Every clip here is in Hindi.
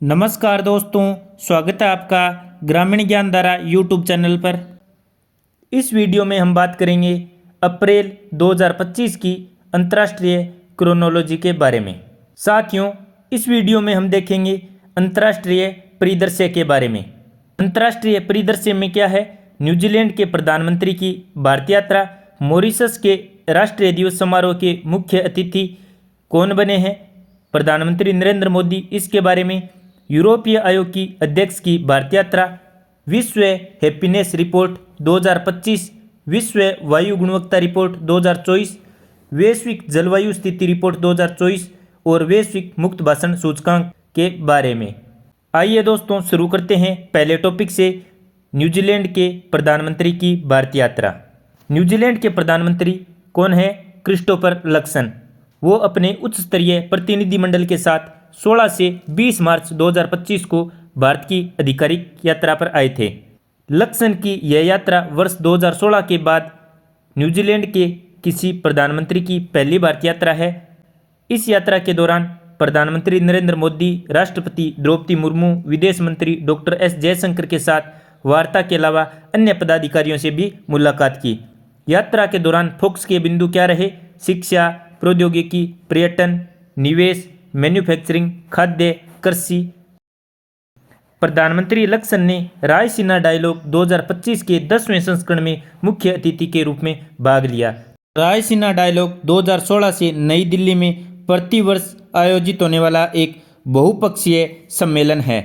नमस्कार दोस्तों, स्वागत है आपका ग्रामीण ज्ञान धारा यूट्यूब चैनल पर। इस वीडियो में हम बात करेंगे अप्रैल 2025 की अंतर्राष्ट्रीय क्रोनोलॉजी के बारे में। साथियों, इस वीडियो में हम देखेंगे अंतर्राष्ट्रीय परिदृश्य के बारे में। अंतर्राष्ट्रीय परिदृश्य में क्या है? न्यूजीलैंड के प्रधानमंत्री की भारत यात्रा, मॉरिशस के राष्ट्रीय दिवस समारोह के मुख्य अतिथि कौन बने हैं? प्रधानमंत्री नरेंद्र मोदी। इसके बारे में यूरोपीय आयोग की अध्यक्ष की भारत यात्रा, विश्व हैप्पीनेस रिपोर्ट 2025, विश्व वायु गुणवत्ता रिपोर्ट 2024, वैश्विक जलवायु स्थिति रिपोर्ट 2024 और वैश्विक मुक्त भाषण सूचकांक के बारे में। आइए दोस्तों, शुरू करते हैं पहले टॉपिक से, न्यूजीलैंड के प्रधानमंत्री की भारत यात्रा। न्यूजीलैंड के प्रधानमंत्री कौन है? Christopher Luxon. वो अपने उच्च स्तरीय प्रतिनिधिमंडल के साथ 16 से 20 मार्च 2025 को भारत की आधिकारिक यात्रा पर आए थे। लक्सन की यह यात्रा वर्ष 2016 के बाद न्यूजीलैंड के किसी प्रधानमंत्री की पहली भारत यात्रा है। इस यात्रा के दौरान प्रधानमंत्री नरेंद्र मोदी, राष्ट्रपति द्रौपदी मुर्मू, विदेश मंत्री डॉक्टर एस जयशंकर के साथ वार्ता के अलावा अन्य पदाधिकारियों से भी मुलाकात की। यात्रा के दौरान फोकस के बिंदु क्या रहे? शिक्षा, प्रौद्योगिकी, पर्यटन, निवेश, मैन्युफैक्चरिंग, खाद्य, कृषि। प्रधानमंत्री लक्सन ने रायसीना डायलॉग 2025 के 10वें संस्करण में मुख्य अतिथि के रूप में भाग लिया। रायसीना डायलॉग 2016 से नई दिल्ली में प्रतिवर्ष आयोजित होने वाला एक बहुपक्षीय सम्मेलन है।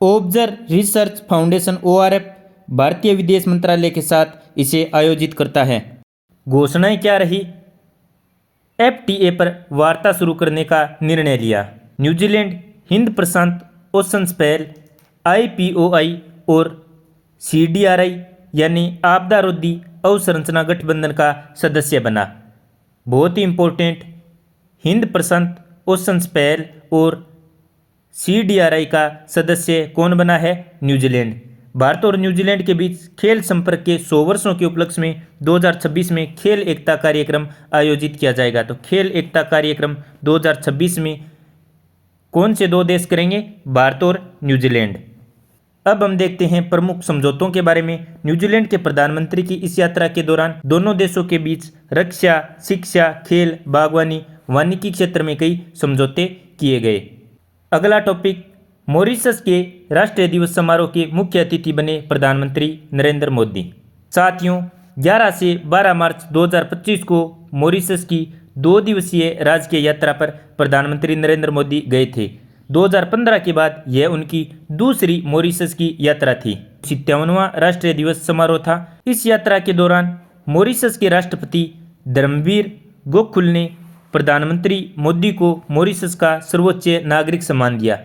ओब्जर रिसर्च फाउंडेशन ORF भारतीय विदेश मंत्रालय के साथ इसे आयोजित करता है। घोषणाएं क्या रही? FTA पर वार्ता शुरू करने का निर्णय लिया। न्यूजीलैंड हिंद प्रशांत ओशन स्पेल, IPOI और CDRI यानी आपदा रोधी अवसंरचना गठबंधन का सदस्य बना। बहुत ही इम्पोर्टेंट, हिंद प्रशांत ओशन स्पेल और CDRI का सदस्य कौन बना है? न्यूजीलैंड। भारत और न्यूजीलैंड के बीच खेल संपर्क के 100 वर्षों के उपलक्ष्य में 2026 में खेल एकता कार्यक्रम आयोजित किया जाएगा। तो खेल एकता कार्यक्रम 2026 में कौन से दो देश करेंगे? भारत और न्यूजीलैंड। अब हम देखते हैं प्रमुख समझौतों के बारे में। न्यूजीलैंड के प्रधानमंत्री की इस यात्रा के दौरान दोनों देशों के बीच रक्षा, शिक्षा, खेल, बागवानी, वानिकी क्षेत्र में कई समझौते किए गए। अगला टॉपिक, मॉरिशस के राष्ट्रीय दिवस समारोह के मुख्य अतिथि बने प्रधानमंत्री नरेंद्र मोदी। साथियों, 11 से 12 मार्च 2025 को मॉरिशस की 2 दिवसीय राजकीय यात्रा पर प्रधानमंत्री नरेंद्र मोदी गए थे। 2015 के बाद यह उनकी दूसरी मॉरिशस की यात्रा थी। 57वां राष्ट्रीय दिवस समारोह था। इस यात्रा के दौरान मॉरिशस के राष्ट्रपति धर्मवीर गोकुल ने प्रधानमंत्री मोदी को मॉरिशस का सर्वोच्च नागरिक सम्मान दिया।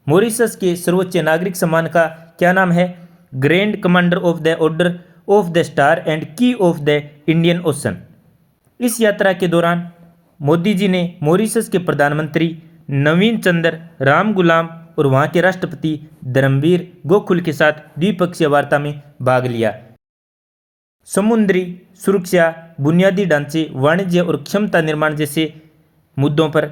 मॉरिशस के सर्वोच्च नागरिक सम्मान का क्या नाम है? Grand commander of the order of the star and की ऑफ द इंडियन ओशन। इस यात्रा के दौरान मोदी जी ने मॉरिशस के प्रधानमंत्री नवीन चंद्र रामगुलाम और वहां के राष्ट्रपति धर्मवीर गोकुल के साथ द्विपक्षीय वार्ता में भाग लिया। समुद्री सुरक्षा, बुनियादी ढांचे, वाणिज्य और क्षमता निर्माण जैसे मुद्दों पर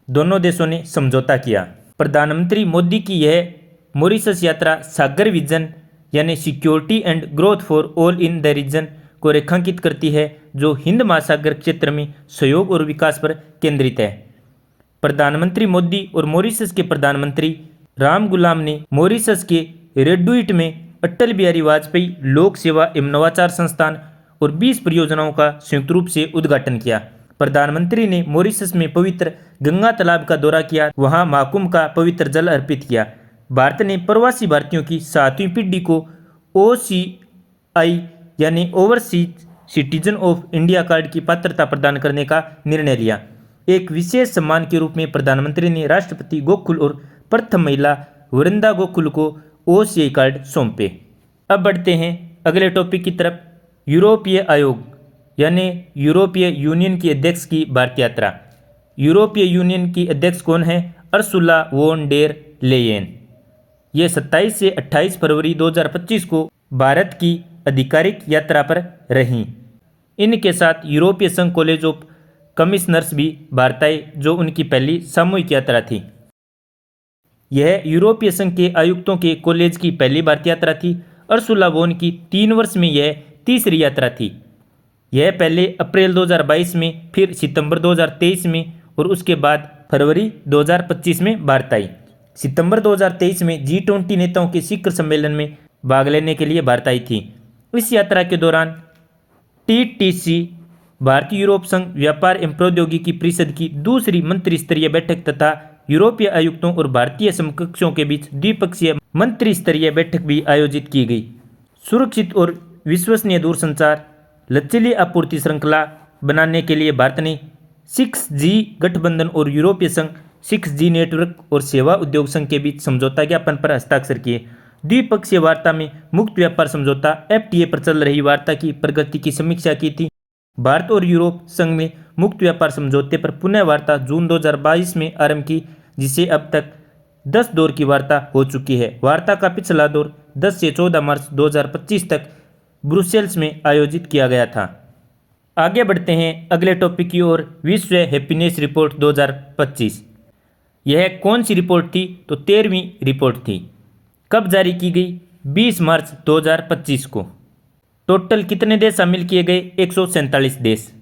दोनों देशों ने समझौता किया। प्रधानमंत्री मोदी की यह मॉरिशस यात्रा सागर विजन यानी security and growth for all in the region को रेखांकित करती है, जो हिंद महासागर क्षेत्र में सहयोग और विकास पर केंद्रित है। प्रधानमंत्री मोदी और मॉरिशस के प्रधानमंत्री रामगुलाम ने मॉरिशस के रेडुइट में अटल बिहारी वाजपेयी लोक सेवा एवं नवाचार संस्थान और 20 परियोजनाओं का संयुक्त रूप से उद्घाटन किया। प्रधानमंत्री ने मॉरिशस में पवित्र गंगा तालाब का दौरा किया, वहां महाकुंभ का पवित्र जल अर्पित किया। भारत ने प्रवासी भारतीयों की 7वीं पीढ़ी को OCI यानी overseas citizen of India card की पात्रता प्रदान करने का निर्णय लिया। एक विशेष सम्मान के रूप में प्रधानमंत्री ने राष्ट्रपति गोकुल और प्रथम महिला वृंदा गोकुल को OCI कार्ड सौंपे। अब बढ़ते हैं अगले टॉपिक की तरफ, यूरोपीय आयोग यानी यूरोपीय यूनियन की अध्यक्ष की भारत यात्रा। यूरोपीय यूनियन की अध्यक्ष कौन है? अर्सुला वॉन डेर लेयेन। ये 27 से 28 फरवरी 2025 को भारत की आधिकारिक यात्रा पर रहीं। इनके साथ यूरोपीय संघ कॉलेज ऑफ कमिश्नर्स भी भारत आए, जो उनकी पहली सामूहिक यात्रा थी। यह यूरोपीय संघ के आयुक्तों के कॉलेज की पहली भारतीय यात्रा थी। अर्सुला वोन की 3 वर्ष में यह तीसरी यात्रा थी। यह पहले अप्रैल 2022 में, फिर सितंबर 2023 में और उसके बाद फरवरी 2025 में भारत आई। सितंबर 2023 में G20 नेताओं के शिखर सम्मेलन में भाग लेने के लिए भारत आई थी। इस यात्रा के दौरान TTC भारतीय यूरोप संघ व्यापार एवं प्रौद्योगिकी परिषद की दूसरी मंत्री स्तरीय बैठक तथा यूरोपीय आयुक्तों और भारतीय समकक्षों के बीच द्विपक्षीय मंत्री स्तरीय बैठक भी आयोजित की गई। सुरक्षित और विश्वसनीय दूरसंचार लचीली आपूर्ति श्रृंखला बनाने के लिए भारत ने 6G गठबंधन और यूरोपीय संघ 6G नेटवर्क और सेवा उद्योग संघ के बीच समझौता ज्ञापन पर हस्ताक्षर किए। द्विपक्षीय वार्ता में मुक्त व्यापार समझौता FTA पर चल रही वार्ता की प्रगति की समीक्षा की थी। भारत और यूरोप संघ में मुक्त व्यापार समझौते पर पुनः वार्ता जून 2022 में आरंभ की, जिसे अब तक 10 दौर की वार्ता हो चुकी है। वार्ता का पिछला दौर 10 से 14 मार्च 2025 तक ब्रुसेल्स में आयोजित किया गया था। आगे बढ़ते हैं अगले टॉपिक की ओर, विश्व हैप्पीनेस रिपोर्ट 2025। यह कौन सी रिपोर्ट थी? तो 13वीं रिपोर्ट थी। कब जारी की गई? 20 मार्च 2025 को। टोटल कितने देश शामिल किए गए? 147 देश।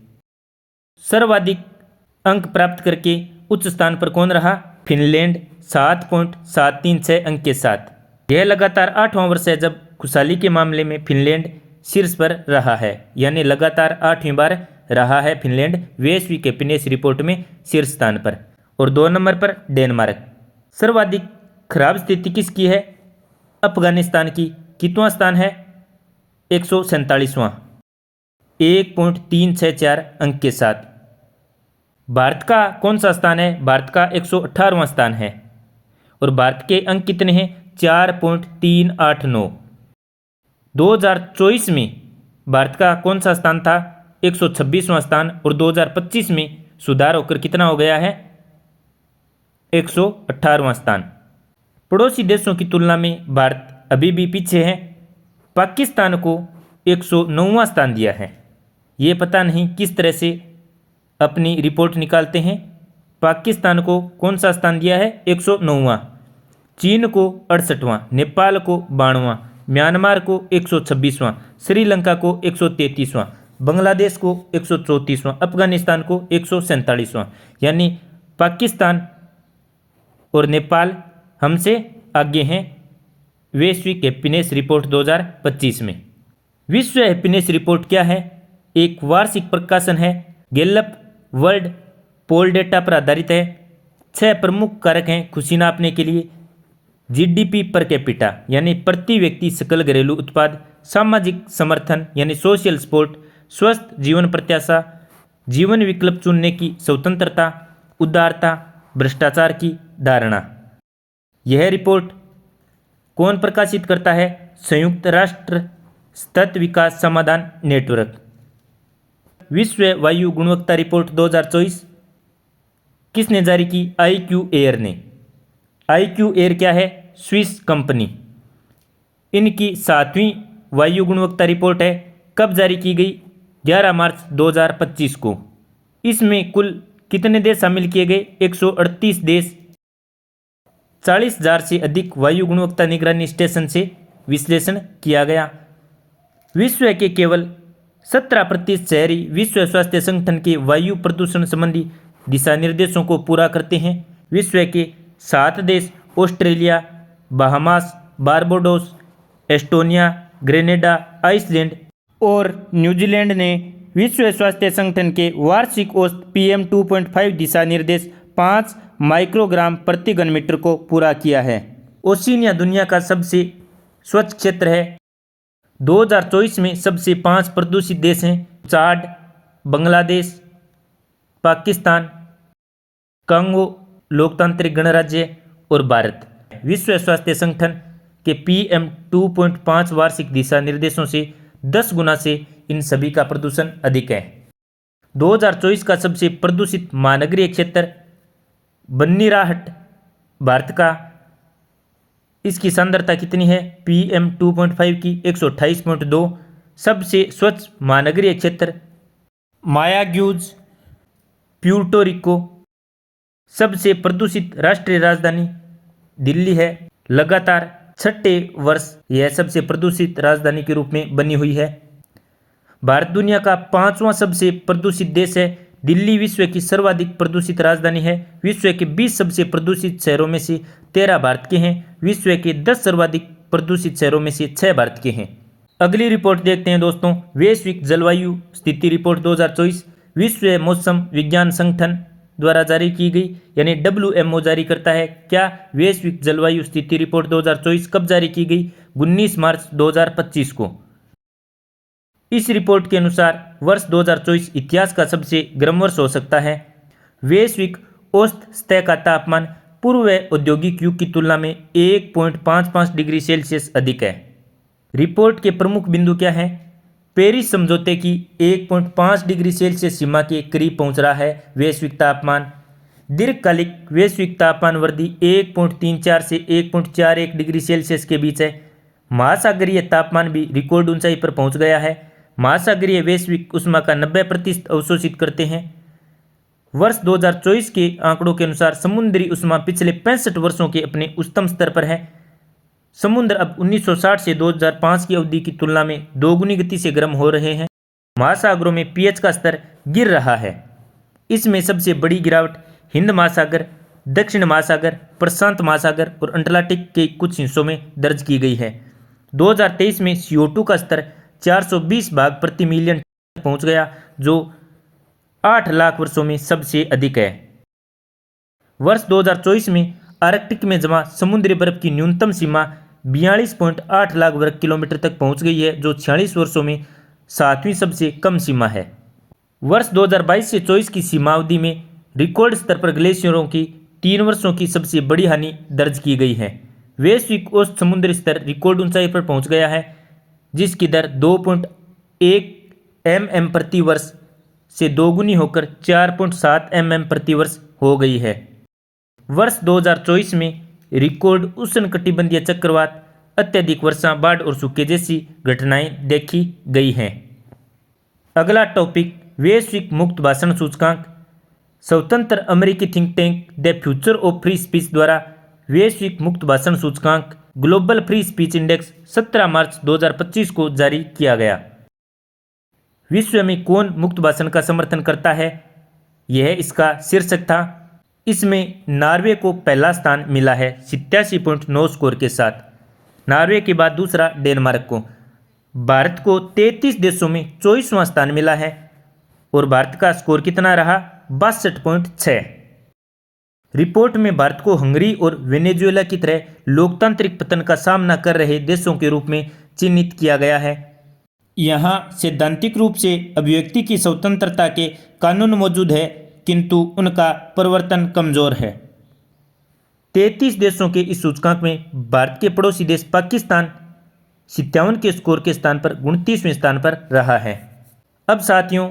सर्वाधिक अंक प्राप्त करके उच्च स्थान पर कौन रहा? फिनलैंड 7.736 अंक के साथ। यह लगातार 8वां वर्ष है जब खुशहाली के मामले में फिनलैंड शीर्ष पर रहा है, यानी लगातार 8वीं बार रहा है फिनलैंड वैश्विक हैप्पीनेस रिपोर्ट में शीर्ष स्थान पर। और 2 नंबर पर डेनमार्क। सर्वाधिक खराब स्थिति किसकी है? अफगानिस्तान की। कितवां स्थान है? 147वां, 1.364 अंक के साथ। भारत का कौन सा स्थान है? भारत का 118वां स्थान है और भारत के अंक कितने हैं? 4.389। 2024 में भारत का कौन सा स्थान था? 126वां स्थान और 2025 में सुधार होकर कितना हो गया है? 118वां स्थान। पड़ोसी देशों की तुलना में भारत अभी भी पीछे है। पाकिस्तान को 109वां स्थान दिया है। ये पता नहीं किस तरह से अपनी रिपोर्ट निकालते हैं। पाकिस्तान को कौन सा स्थान दिया है? 109वां। चीन को 68वां, नेपाल को 92वां, म्यांमार को 126वां, श्रीलंका को 133वां, बांग्लादेश को 134वां, अफगानिस्तान को 147वां। यानी पाकिस्तान और नेपाल हमसे आगे हैं वैश्विक हैप्पीनेस रिपोर्ट 2025 में। विश्व हैप्पीनेस रिपोर्ट क्या है? एक वार्षिक प्रकाशन है। गैलप वर्ल्ड पोल डेटा पर आधारित है। 6 प्रमुख कारक हैं खुशी नापने के लिए। GDP पर कैपिटा यानी प्रति व्यक्ति सकल घरेलू उत्पाद, सामाजिक समर्थन यानी सोशल सपोर्ट, स्वस्थ जीवन प्रत्याशा, जीवन विकल्प चुनने की स्वतंत्रता, उदारता, भ्रष्टाचार की धारणा। यह रिपोर्ट कौन प्रकाशित करता है? संयुक्त राष्ट्र सतत विकास समाधान नेटवर्क। विश्व वायु गुणवत्ता रिपोर्ट 2024 किसने जारी की? IQ एयर ने। IQ एयर क्या है? Swiss company. इनकी 7वीं वायु गुणवत्ता रिपोर्ट है। कब जारी की गई? 11 मार्च 2025 को। इसमें कुल कितने देश शामिल किए गए? 138 देश। 40,000 से अधिक वायु गुणवत्ता निगरानी स्टेशन से विश्लेषण किया गया। विश्व के केवल 17% शहरी विश्व स्वास्थ्य संगठन के वायु प्रदूषण संबंधी दिशा निर्देशों को पूरा करते हैं। विश्व के 7 देश Australia, Bahamas, Barbados, Estonia, Grenada, Iceland और न्यूजीलैंड ने विश्व स्वास्थ्य संगठन के वार्षिक औसत PM 2.5 दिशा निर्देश 5 माइक्रोग्राम प्रति घन मीटर को पूरा किया है। ओशिनिया दुनिया का सबसे स्वच्छ क्षेत्र है। 2024 में सबसे 5 प्रदूषित देश हैं: चाड, बांग्लादेश, पाकिस्तान, कांगो लोकतांत्रिक गणराज्य और भारत। विश्व स्वास्थ्य संगठन के PM 2.5 वार्षिक दिशा निर्देशों से 10 गुना से इन सभी का प्रदूषण अधिक है। 2024 का सबसे प्रदूषित महानगरीय क्षेत्र बन्नीराहट भारत का। इसकी सांद्रता कितनी है? PM 2.5 की 128.2। सबसे स्वच्छ महानगरीय क्षेत्र मायाग्यूज प्यूर्टो रिको। सबसे प्रदूषित राष्ट्रीय राजधानी दिल्ली है। लगातार छठे वर्ष यह सबसे प्रदूषित राजधानी के रूप में बनी हुई है। भारत दुनिया का 5वां सबसे प्रदूषित देश है। दिल्ली विश्व की सर्वाधिक प्रदूषित राजधानी है। विश्व के 20 सबसे प्रदूषित शहरों में से 13 भारत के हैं। विश्व के 10 सर्वाधिक प्रदूषित शहरों में से 6 भारत के हैं। अगली रिपोर्ट देखते हैं दोस्तों, वैश्विक जलवायु स्थिति रिपोर्ट 2024 विश्व मौसम विज्ञान संगठन द्वारा जारी की गई, यानी WMO जारी करता है। क्या वैश्विक जलवायु स्थिति रिपोर्ट 2024 कब जारी की गई? 19 मार्च 2025 को। इस रिपोर्ट के अनुसार वर्ष 2024 इतिहास का सबसे गर्म वर्ष हो सकता है। वैश्विक औसत सतह का तापमान पूर्व औद्योगिक युग की तुलना में 1.55 डिग्री सेल्सियस अधिक है। रिपोर्ट के प्रमुख बिंदु क्या हैं? पेरिस समझौते की 1.5 डिग्री सेल्सियस सीमा के करीब पहुंच रहा है वैश्विक तापमान। दीर्घकालिक वैश्विक तापमान वृद्धि 1.34 से 1.41 डिग्री सेल्सियस के बीच है। महासागरीय तापमान भी रिकॉर्ड ऊंचाई पर पहुंच गया है। महासागरीय वैश्विक उष्मा का 90% अवशोषित करते हैं। वर्ष 2024 के आंकड़ों के अनुसार समुद्री उष्मा पिछले 65 वर्षों के अपने उच्चतम स्तर पर है। समुद्र अब 1960 से 2005 की अवधि की तुलना में दोगुनी गति से गर्म हो रहे हैं। महासागरों में pH का स्तर गिर रहा है। इसमें सबसे बड़ी गिरावट हिंद महासागर, दक्षिण महासागर, प्रशांत महासागर और अंटार्कटिक के कुछ हिस्सों में दर्ज की गई है। 2023 में CO2 का स्तर 420 भाग प्रति मिलियन तक पहुंच गया, जो 8 लाख वर्षों में सबसे अधिक है। वर्ष 2024 में आर्कटिक में जमा समुद्री बर्फ की न्यूनतम सीमा 42.8 लाख वर्ग किलोमीटर तक पहुंच गई है, जो 46 वर्षों में 7वीं सबसे कम सीमा है। वर्ष 2022 से 24 की सीमावधि में रिकॉर्ड स्तर पर ग्लेशियरों की 3 वर्षों की सबसे बड़ी हानि दर्ज की गई है। वैश्विक औसत समुद्री स्तर रिकॉर्ड ऊंचाई पर पहुंच गया है, जिसकी दर 2.1 mm प्रति वर्ष से दोगुनी होकर 4.7 mm प्रति वर्ष हो गई है। वर्ष 2024 में रिकॉर्ड उष्णकटिबंधीय चक्रवात, अत्यधिक वर्षा, बाढ़ और सूखे जैसी घटनाएं देखी गई हैं। अगला टॉपिक, वैश्विक मुक्त भाषण सूचकांक। स्वतंत्र अमेरिकी think tank the future of free speech द्वारा वैश्विक मुक्त भाषण सूचकांक ग्लोबल फ्री स्पीच इंडेक्स 17 मार्च 2025 को जारी किया गया। विश्व में कौन मुक्त भाषण का समर्थन करता है, यह इसका शीर्षक था। इसमें नॉर्वे को पहला स्थान मिला है 87.9 स्कोर के साथ। नॉर्वे के बाद दूसरा डेनमार्क को। भारत को 33 देशों में 24वां स्थान मिला है और भारत का स्कोर कितना रहा? 62.6। रिपोर्ट में भारत को हंगरी और वेनेजुएला की तरह लोकतांत्रिक पतन का सामना कर रहे देशों के रूप में चिन्हित किया गया है। यहाँ सैद्धांतिक रूप से अभिव्यक्ति की स्वतंत्रता के कानून मौजूद है, किंतु उनका प्रवर्तन कमजोर है। 33 देशों के इस सूचकांक में भारत के पड़ोसी देश पाकिस्तान 57 के स्कोर के स्थान पर 29वें स्थान पर रहा है। अब साथियों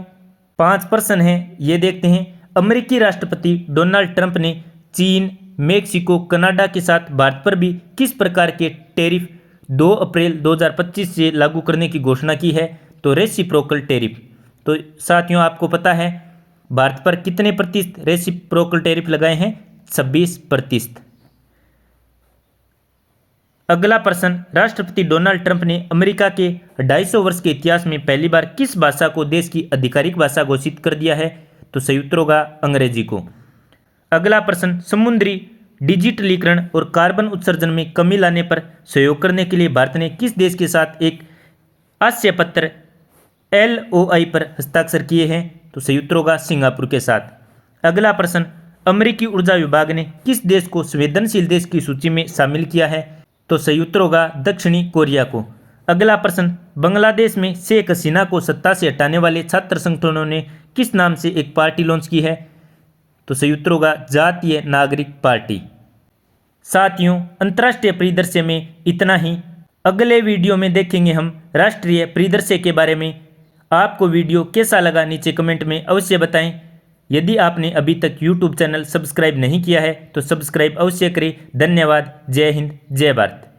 5 प्रश्न हैं, ये देखते हैं। अमेरिकी राष्ट्रपति डोनाल्ड ट्रंप ने चीन, मेक्सिको, कनाडा के साथ भारत पर भी किस प्रकार के टैरिफ 2 अप्रैल 2025 से लागू करने की घोषणा की है? तो रेसिप्रोकल टैरिफ। तो साथियों आपको पता है भारत पर कितने प्रतिशत रेसिप्रोकल टैरिफ लगाए हैं? 26%। अगला प्रश्न, राष्ट्रपति डोनाल्ड ट्रंप ने अमेरिका के 250 वर्ष के इतिहास में पहली बार किस भाषा को देश की आधिकारिक भाषा घोषित कर दिया है? तो सही उत्तर होगा अंग्रेजी को। अगला प्रश्न, समुद्री डिजिटलीकरण और कार्बन उत्सर्जन में कमी लाने पर सहयोग करने के लिए भारत ने किस देश के साथ एक आशय पत्र LOI पर हस्ताक्षर किए हैं? तो सही उत्तर होगा सिंगापुर के साथ। अगला प्रश्न, अमेरिकी ऊर्जा विभाग ने किस देश को संवेदनशील देश की सूची में शामिल किया है? तो सही उत्तर होगा दक्षिणी कोरिया को। अगला प्रश्न, बांग्लादेश में शेख हसीना को सत्ता से हटाने वाले छात्र संगठनों ने किस नाम से एक पार्टी लॉन्च की है? तो सही उत्तर होगा जातीय नागरिक पार्टी। साथियों अंतर्राष्ट्रीय परिदृश्य में इतना ही। अगले वीडियो में देखेंगे हम राष्ट्रीय परिदृश्य के बारे में। आपको वीडियो कैसा लगा नीचे कमेंट में अवश्य बताएं। यदि आपने अभी तक YouTube चैनल सब्सक्राइब नहीं किया है तो सब्सक्राइब अवश्य करें। धन्यवाद। जय हिंद, जय भारत।